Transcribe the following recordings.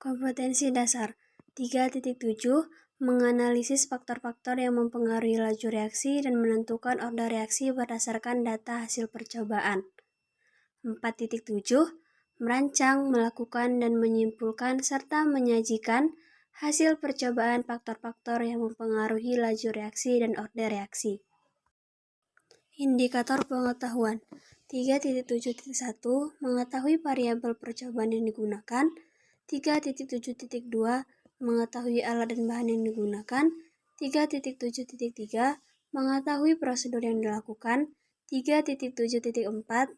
Kompetensi dasar 3.7 menganalisis faktor-faktor yang mempengaruhi laju reaksi dan menentukan order reaksi berdasarkan data hasil percobaan. 4.7 merancang, melakukan, dan menyimpulkan serta menyajikan hasil percobaan faktor-faktor yang mempengaruhi laju reaksi dan order reaksi. Indikator pengetahuan 3.7.1 mengetahui variabel percobaan yang digunakan. 3.7.2 mengetahui alat dan bahan yang digunakan. 3.7.3 mengetahui prosedur yang dilakukan. 3.7.4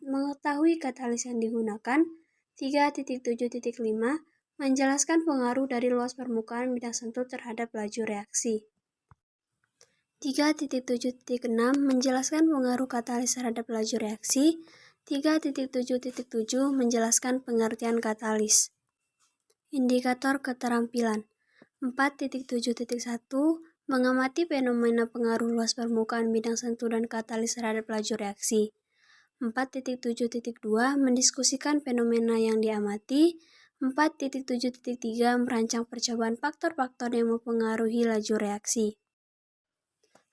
mengetahui katalis yang digunakan. 3.7.5 menjelaskan pengaruh dari luas permukaan bidang sentuh terhadap laju reaksi. 3.7.6 menjelaskan pengaruh katalis terhadap laju reaksi. 3.7.7 menjelaskan pengertian katalis. Indikator keterampilan 4.7.1 mengamati fenomena pengaruh luas permukaan bidang sentuh dan katalis terhadap laju reaksi. 4.7.2 mendiskusikan fenomena yang diamati. 4.7.3 merancang percobaan faktor-faktor yang mempengaruhi laju reaksi.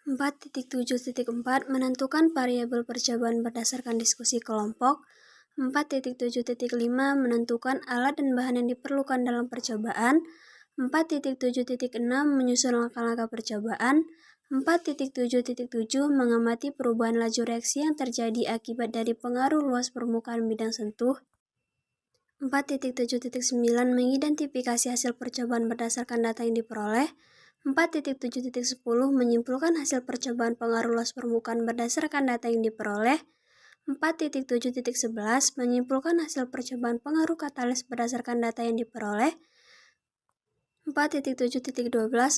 4.7.4 menentukan variabel percobaan berdasarkan diskusi kelompok. 4.7.5 menentukan alat dan bahan yang diperlukan dalam percobaan. 4.7.6 menyusun langkah-langkah percobaan. 4.7.7 mengamati perubahan laju reaksi yang terjadi akibat dari pengaruh luas permukaan bidang sentuh. 4.7.9 mengidentifikasi hasil percobaan berdasarkan data yang diperoleh. 4.7.10 menyimpulkan hasil percobaan pengaruh luas permukaan berdasarkan data yang diperoleh. 4.7.11 menyimpulkan hasil percobaan pengaruh katalis berdasarkan data yang diperoleh. 4.7.12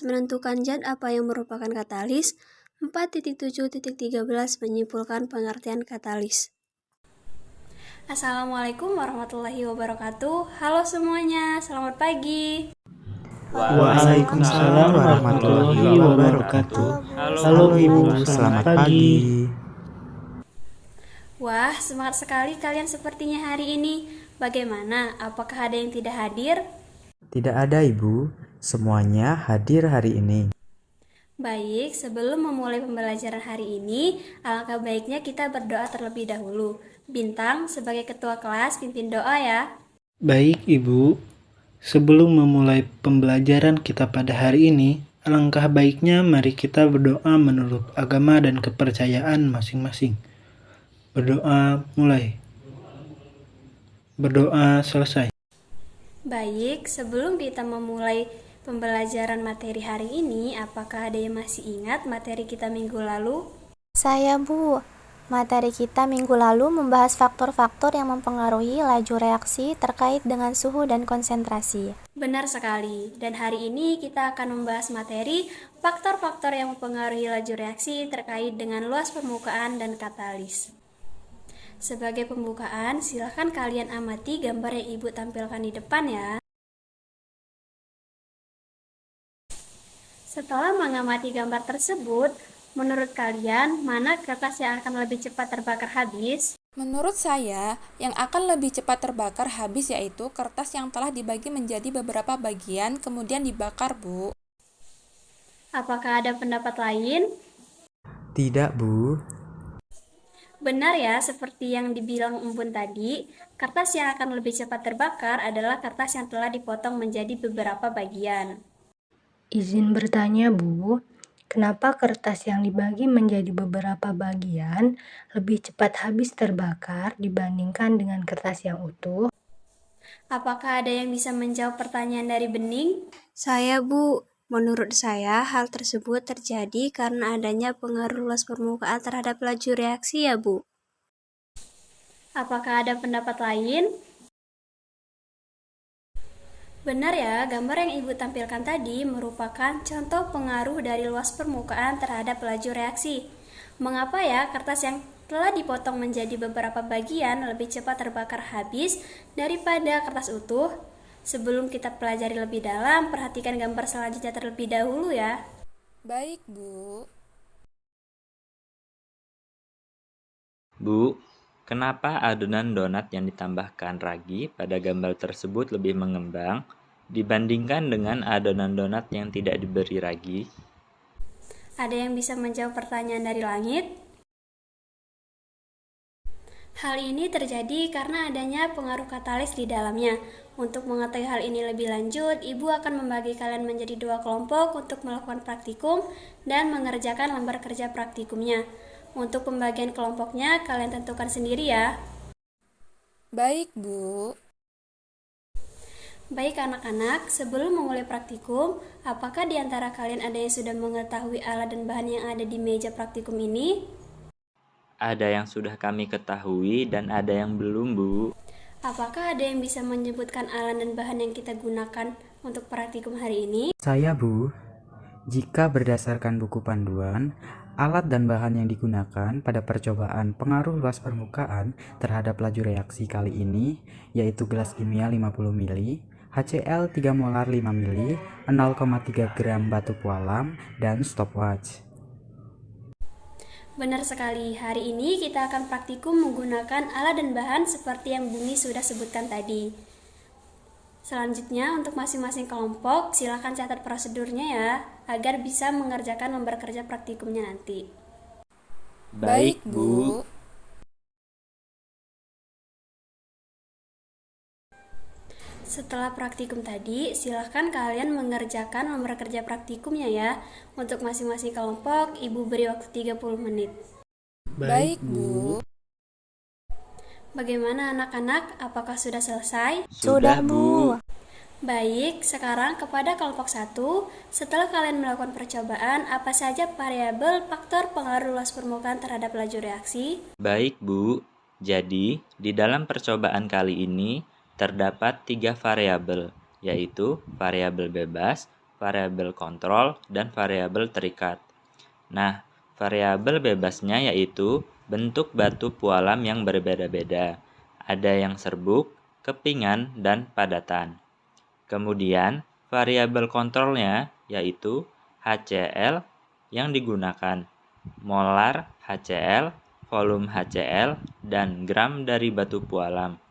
menentukan zat apa yang merupakan katalis. 4.7.13 menyimpulkan pengertian katalis. Assalamualaikum warahmatullahi wabarakatuh. Halo semuanya, selamat pagi. Waalaikumsalam warahmatullahi wabarakatuh. Halo Ibu, selamat pagi. Wah, semangat sekali kalian sepertinya hari ini. Bagaimana? Apakah ada yang tidak hadir? Tidak ada Ibu, semuanya hadir hari ini. Baik, sebelum memulai pembelajaran hari ini, alangkah baiknya kita berdoa terlebih dahulu. Bintang, sebagai ketua kelas, pimpin doa ya. Baik Ibu, sebelum memulai pembelajaran kita pada hari ini, alangkah baiknya mari kita berdoa menurut agama dan kepercayaan masing-masing. Berdoa mulai. Berdoa selesai. Baik, sebelum kita memulai pembelajaran materi hari ini, apakah ada yang masih ingat materi kita minggu lalu? Saya, Bu. Materi kita minggu lalu membahas faktor-faktor yang mempengaruhi laju reaksi terkait dengan suhu dan konsentrasi. Benar sekali, dan hari ini kita akan membahas materi faktor-faktor yang mempengaruhi laju reaksi terkait dengan luas permukaan dan katalis. Sebagai pembukaan, silakan kalian amati gambar yang Ibu tampilkan di depan ya. Setelah mengamati gambar tersebut, menurut kalian, mana kertas yang akan lebih cepat terbakar habis? Menurut saya, yang akan lebih cepat terbakar habis yaitu kertas yang telah dibagi menjadi beberapa bagian kemudian dibakar, Bu. Apakah ada pendapat lain? Tidak Bu. Benar ya, seperti yang dibilang Umbun tadi, kertas yang akan lebih cepat terbakar adalah kertas yang telah dipotong menjadi beberapa bagian. Izin bertanya, Bu, kenapa kertas yang dibagi menjadi beberapa bagian lebih cepat habis terbakar dibandingkan dengan kertas yang utuh? Apakah ada yang bisa menjawab pertanyaan dari Bening? Saya, Bu. Menurut saya, hal tersebut terjadi karena adanya pengaruh luas permukaan terhadap laju reaksi ya, Bu. Apakah ada pendapat lain? Benar ya, gambar yang Ibu tampilkan tadi merupakan contoh pengaruh dari luas permukaan terhadap laju reaksi. Mengapa ya kertas yang telah dipotong menjadi beberapa bagian lebih cepat terbakar habis daripada kertas utuh? Sebelum kita pelajari lebih dalam, perhatikan gambar selanjutnya terlebih dahulu ya. Baik, Bu. Bu, kenapa adonan donat yang ditambahkan ragi pada gambar tersebut lebih mengembang Dibandingkan dengan adonan donat yang tidak diberi ragi, Ada yang bisa menjawab pertanyaan dari langit? Hal ini terjadi karena adanya pengaruh katalis di dalamnya. Untuk mengetahui hal ini lebih lanjut, Ibu akan membagi kalian menjadi 2 kelompok untuk melakukan praktikum dan mengerjakan lembar kerja praktikumnya. Untuk pembagian kelompoknya, kalian tentukan sendiri ya. Baik, Bu. Baik anak-anak, sebelum memulai praktikum, apakah di antara kalian ada yang sudah mengetahui alat dan bahan yang ada di meja praktikum ini? ada yang sudah kami ketahui dan ada yang belum, Bu. Apakah ada yang bisa menyebutkan alat dan bahan yang kita gunakan untuk praktikum hari ini? Saya, Bu. Jika berdasarkan buku panduan, alat dan bahan yang digunakan pada percobaan pengaruh luas permukaan terhadap laju reaksi kali ini yaitu gelas kimia 50 ml, HCl 3 molar 5 ml, 0,3 gram batu pualam, dan stopwatch. Benar sekali, hari ini kita akan praktikum menggunakan alat dan bahan seperti yang Bumi sudah sebutkan tadi. Selanjutnya, untuk masing-masing kelompok, silakan catat prosedurnya ya, agar bisa mengerjakan lembar kerja praktikumnya nanti. Baik, Bu. Setelah praktikum tadi, silahkan kalian mengerjakan lembar kerja praktikumnya ya. Untuk masing-masing kelompok, Ibu beri waktu 30 menit. Baik, Bu. Bagaimana anak-anak? Apakah sudah selesai? Sudah, Bu. Baik, sekarang kepada kelompok 1, setelah kalian melakukan percobaan, apa saja variabel faktor pengaruh luas permukaan terhadap laju reaksi? Baik, Bu. Jadi, di dalam percobaan kali ini terdapat 3 variabel, yaitu variabel bebas, variabel kontrol, dan variabel terikat. Nah, variabel bebasnya yaitu bentuk batu pualam yang berbeda-beda. Ada yang serbuk, kepingan, dan padatan. Kemudian, variabel kontrolnya yaitu HCl yang digunakan, molar HCl, volume HCl, dan gram dari batu pualam.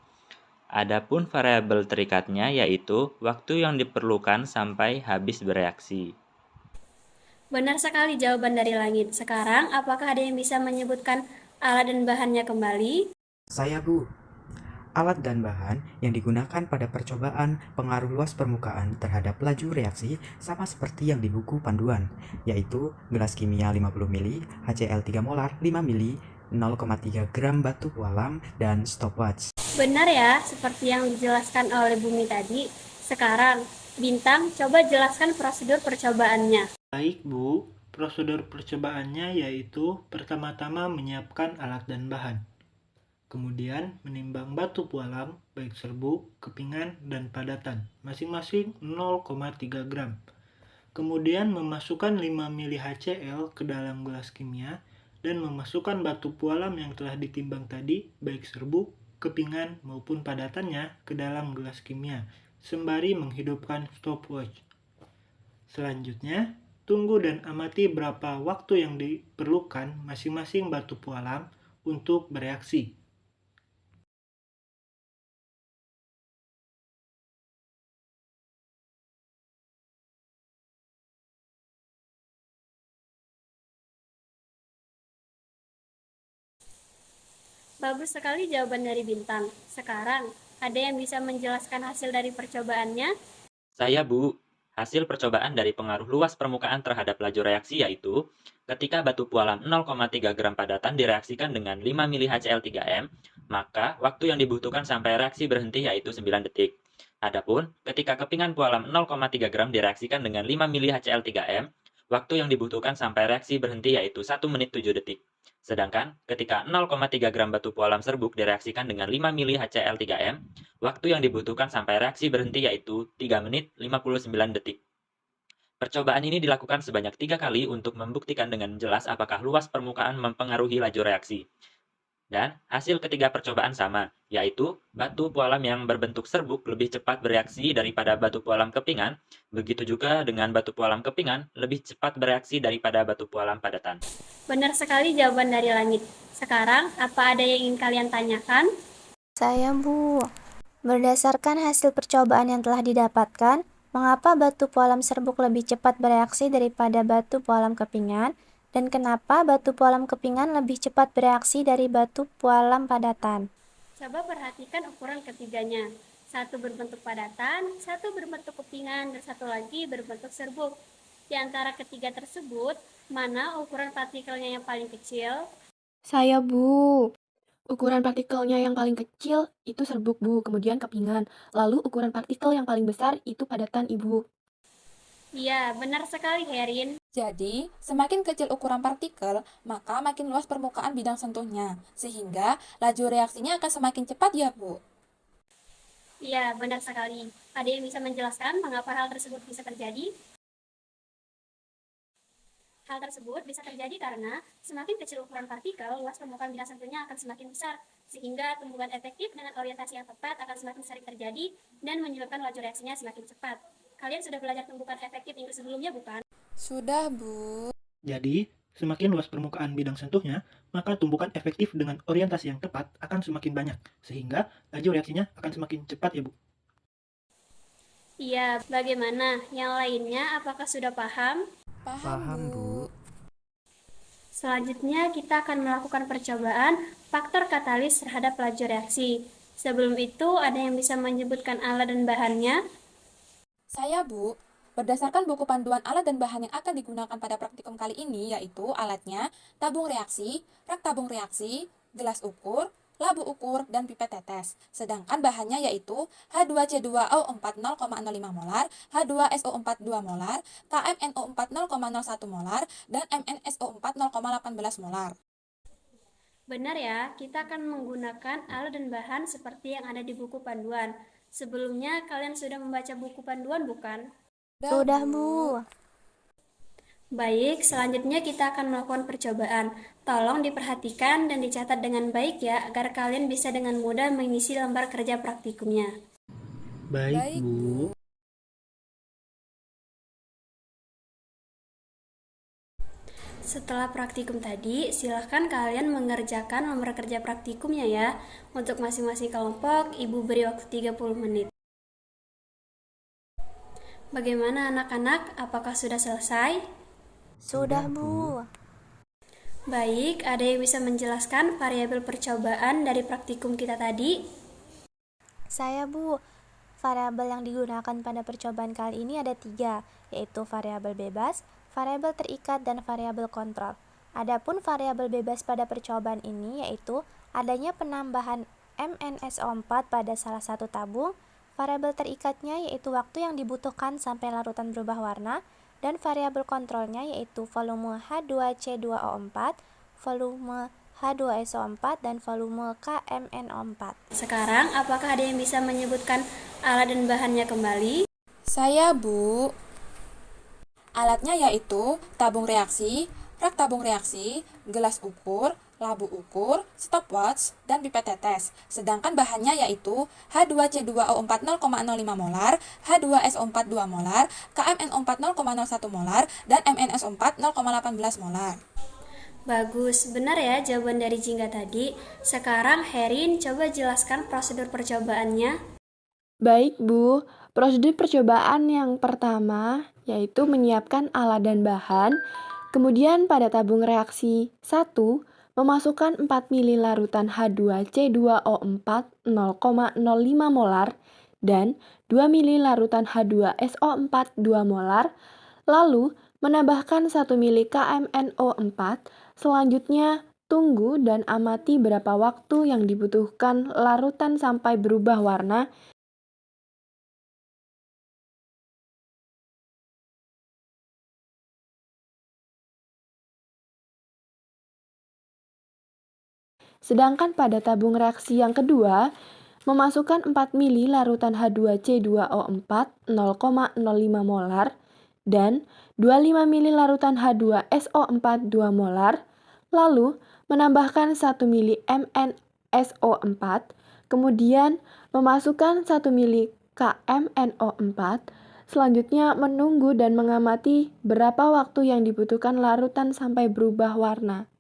Adapun variabel terikatnya yaitu waktu yang diperlukan sampai habis bereaksi. Benar sekali jawaban dari langit. Sekarang, apakah ada yang bisa menyebutkan alat dan bahannya kembali? Saya, Bu. Alat dan bahan yang digunakan pada percobaan pengaruh luas permukaan terhadap laju reaksi sama seperti yang di buku panduan, yaitu gelas kimia 50 ml, HCl 3 molar 5 ml, 0,3 gram batu pualam, dan stopwatch. Benar ya, seperti yang dijelaskan oleh Bumi tadi. Sekarang, Bintang, coba jelaskan prosedur percobaannya. Baik, Bu. Prosedur percobaannya yaitu pertama-tama menyiapkan alat dan bahan. Kemudian menimbang batu pualam, baik serbuk, kepingan, dan padatan, masing-masing 0,3 gram. Kemudian memasukkan 5 ml HCl ke dalam gelas kimia dan memasukkan batu pualam yang telah ditimbang tadi, baik serbuk, kepingan, maupun padatannya ke dalam gelas kimia, sembari menghidupkan stopwatch. Selanjutnya, tunggu dan amati berapa waktu yang diperlukan masing-masing batu pualam untuk bereaksi. Bagus sekali jawaban dari Bintang. Sekarang, ada yang bisa menjelaskan hasil dari percobaannya? Saya, Bu. Hasil percobaan dari pengaruh luas permukaan terhadap laju reaksi yaitu ketika batu pualam 0,3 gram padatan direaksikan dengan 5 ml HCl3m, maka waktu yang dibutuhkan sampai reaksi berhenti yaitu 9 detik. Adapun ketika kepingan pualam 0,3 gram direaksikan dengan 5 ml HCl3m, waktu yang dibutuhkan sampai reaksi berhenti yaitu 1 menit 7 detik. Sedangkan ketika 0,3 gram batu pualam serbuk direaksikan dengan 5 ml HCl3m, waktu yang dibutuhkan sampai reaksi berhenti yaitu 3 menit 59 detik. Percobaan ini dilakukan sebanyak 3 kali untuk membuktikan dengan jelas apakah luas permukaan mempengaruhi laju reaksi. Dan hasil ketiga percobaan sama, yaitu batu pualam yang berbentuk serbuk lebih cepat bereaksi daripada batu pualam kepingan, begitu juga dengan batu pualam kepingan lebih cepat bereaksi daripada batu pualam padatan. Benar sekali jawaban dari langit. Sekarang, apa ada yang ingin kalian tanyakan? Saya, Bu. Berdasarkan hasil percobaan yang telah didapatkan, Mengapa batu pualam serbuk lebih cepat bereaksi daripada batu pualam kepingan? Dan kenapa batu pualam kepingan lebih cepat bereaksi dari batu pualam padatan? Coba perhatikan ukuran ketiganya. Satu berbentuk padatan, satu berbentuk kepingan, dan satu lagi berbentuk serbuk. Di antara ketiga tersebut, mana ukuran partikelnya yang paling kecil? Saya, Bu. Ukuran partikelnya yang paling kecil itu serbuk, Bu, kemudian kepingan. Lalu ukuran partikel yang paling besar itu padatan, Ibu. Iya, benar sekali, Herin. Jadi, semakin kecil ukuran partikel, maka makin luas permukaan bidang sentuhnya, sehingga laju reaksinya akan semakin cepat ya, Bu. Iya, benar sekali. Ada yang bisa menjelaskan mengapa hal tersebut bisa terjadi? Hal tersebut bisa terjadi karena semakin kecil ukuran partikel, luas permukaan bidang sentuhnya akan semakin besar, sehingga tumbuhan efektif dengan orientasi yang tepat akan semakin sering terjadi dan menyebabkan laju reaksinya semakin cepat. Kalian sudah belajar tumbukan efektif minggu sebelumnya, bukan? Sudah, Bu. Jadi, semakin luas permukaan bidang sentuhnya, maka tumbukan efektif dengan orientasi yang tepat akan semakin banyak, sehingga laju reaksinya akan semakin cepat ya Bu. Iya, bagaimana? Yang lainnya, apakah sudah paham? Paham, Bu. Selanjutnya, kita akan melakukan percobaan faktor katalis terhadap laju reaksi. Sebelum itu, ada yang bisa menyebutkan alat dan bahannya? Saya, Bu. Berdasarkan buku panduan alat dan bahan yang akan digunakan pada praktikum kali ini, yaitu alatnya tabung reaksi, rak tabung reaksi, gelas ukur, labu ukur, dan pipet tetes. Sedangkan bahannya yaitu H2C2O4 0,05 molar, H2SO4 2 molar, KMNO4 0,01 molar, dan MnSO4 0,18 molar. Benar ya, kita akan menggunakan alat dan bahan seperti yang ada di buku panduan. Sebelumnya, kalian sudah membaca buku panduan, bukan? Sudah, Bu. Baik, selanjutnya kita akan melakukan percobaan. Tolong diperhatikan dan dicatat dengan baik ya, agar kalian bisa dengan mudah mengisi lembar kerja praktikumnya. Baik, Bu. Setelah praktikum tadi, silahkan kalian mengerjakan lembar kerja praktikumnya ya. Untuk masing-masing kelompok, Ibu beri waktu 30 menit. Bagaimana anak-anak? Apakah sudah selesai? Sudah, Bu. Baik, ada yang bisa menjelaskan variabel percobaan dari praktikum kita tadi? Saya, Bu. Variabel yang digunakan pada percobaan kali ini ada 3, yaitu variabel bebas, variabel terikat, dan variabel kontrol. Adapun variabel bebas pada percobaan ini yaitu adanya penambahan MnSO4 pada salah satu tabung, variabel terikatnya yaitu waktu yang dibutuhkan sampai larutan berubah warna, dan variabel kontrolnya yaitu volume H2C2O4, volume H2SO4, dan volume KMNO4. Sekarang, apakah ada yang bisa menyebutkan alat dan bahannya kembali? Saya, Bu. Alatnya yaitu tabung reaksi, rak tabung reaksi, gelas ukur, labu ukur, stopwatch, dan pipet tetes. Sedangkan bahannya yaitu H2C2O4 0,05 molar, H2SO4 2 molar, KMNO4 0,01 molar, dan MnSO4 0,18 molar. Bagus, benar ya jawaban dari Jingga tadi. Sekarang Herin, coba jelaskan prosedur percobaannya. Baik, Bu. Prosedur percobaan yang pertama yaitu menyiapkan alat dan bahan. Kemudian pada tabung reaksi 1, memasukkan 4 ml larutan H2C2O4 0,05 molar dan 2 ml larutan H2SO4 2 molar, lalu menambahkan 1 ml KMNO4. Selanjutnya, tunggu dan amati berapa waktu yang dibutuhkan larutan sampai berubah warna. Sedangkan pada tabung reaksi yang kedua, memasukkan 4 ml larutan H2C2O4 0,05 molar dan 25 ml larutan H2SO4 2 molar, lalu menambahkan 1 ml MnSO4, kemudian memasukkan 1 ml KMNO4, selanjutnya menunggu dan mengamati berapa waktu yang dibutuhkan larutan sampai berubah warna.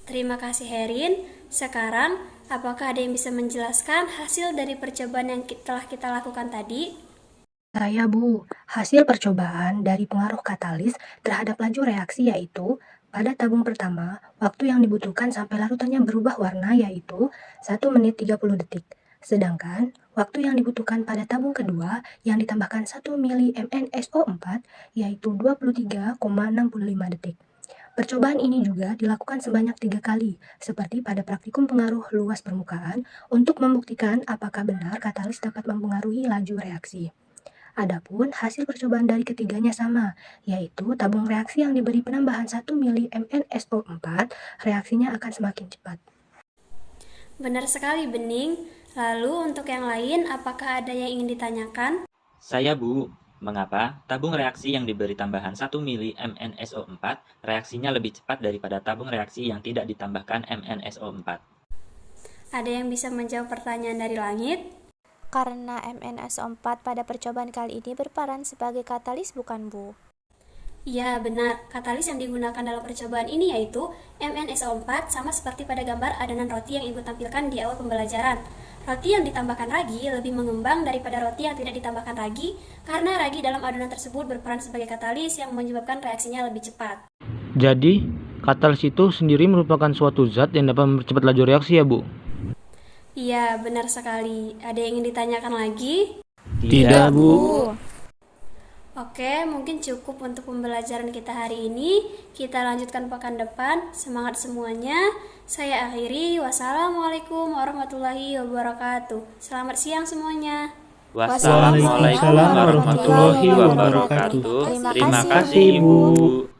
Terima kasih Herin. Sekarang, Apakah ada yang bisa menjelaskan hasil dari percobaan yang telah kita lakukan tadi? Saya, Bu. Hasil percobaan dari pengaruh katalis terhadap laju reaksi yaitu pada tabung pertama, waktu yang dibutuhkan sampai larutannya berubah warna yaitu 1 menit 30 detik. Sedangkan waktu yang dibutuhkan pada tabung kedua yang ditambahkan 1 mili MnSO4 yaitu 23,65 detik. Percobaan ini juga dilakukan sebanyak 3 kali, seperti pada praktikum pengaruh luas permukaan untuk membuktikan apakah benar katalis dapat mempengaruhi laju reaksi. Adapun hasil percobaan dari ketiganya sama, yaitu tabung reaksi yang diberi penambahan 1 mili MnSO4, reaksinya akan semakin cepat. Benar sekali, Bening. Lalu untuk yang lain, apakah ada yang ingin ditanyakan? Saya, Bu. Mengapa tabung reaksi yang diberi tambahan 1 mili MnSO4 reaksinya lebih cepat daripada tabung reaksi yang tidak ditambahkan MnSO4? Ada yang bisa menjawab pertanyaan dari langit? Karena MnSO4 pada percobaan kali ini berperan sebagai katalis, bukan, Bu? Ya, benar. Katalis yang digunakan dalam percobaan ini yaitu MnSO4, sama seperti pada gambar adonan roti yang Ibu tampilkan di awal pembelajaran. Roti yang ditambahkan ragi lebih mengembang daripada roti yang tidak ditambahkan ragi, karena ragi dalam adonan tersebut berperan sebagai katalis yang menyebabkan reaksinya lebih cepat. Jadi, katalis itu sendiri merupakan suatu zat yang dapat mempercepat laju reaksi ya, Bu? Iya, benar sekali. Ada yang ingin ditanyakan lagi? Tidak, Bu. Oke, mungkin cukup untuk pembelajaran kita hari ini. Kita lanjutkan pekan depan. Semangat semuanya. Saya akhiri. Wassalamualaikum warahmatullahi wabarakatuh. Selamat siang semuanya. Wassalamualaikum warahmatullahi wabarakatuh. Terima kasih, Bu.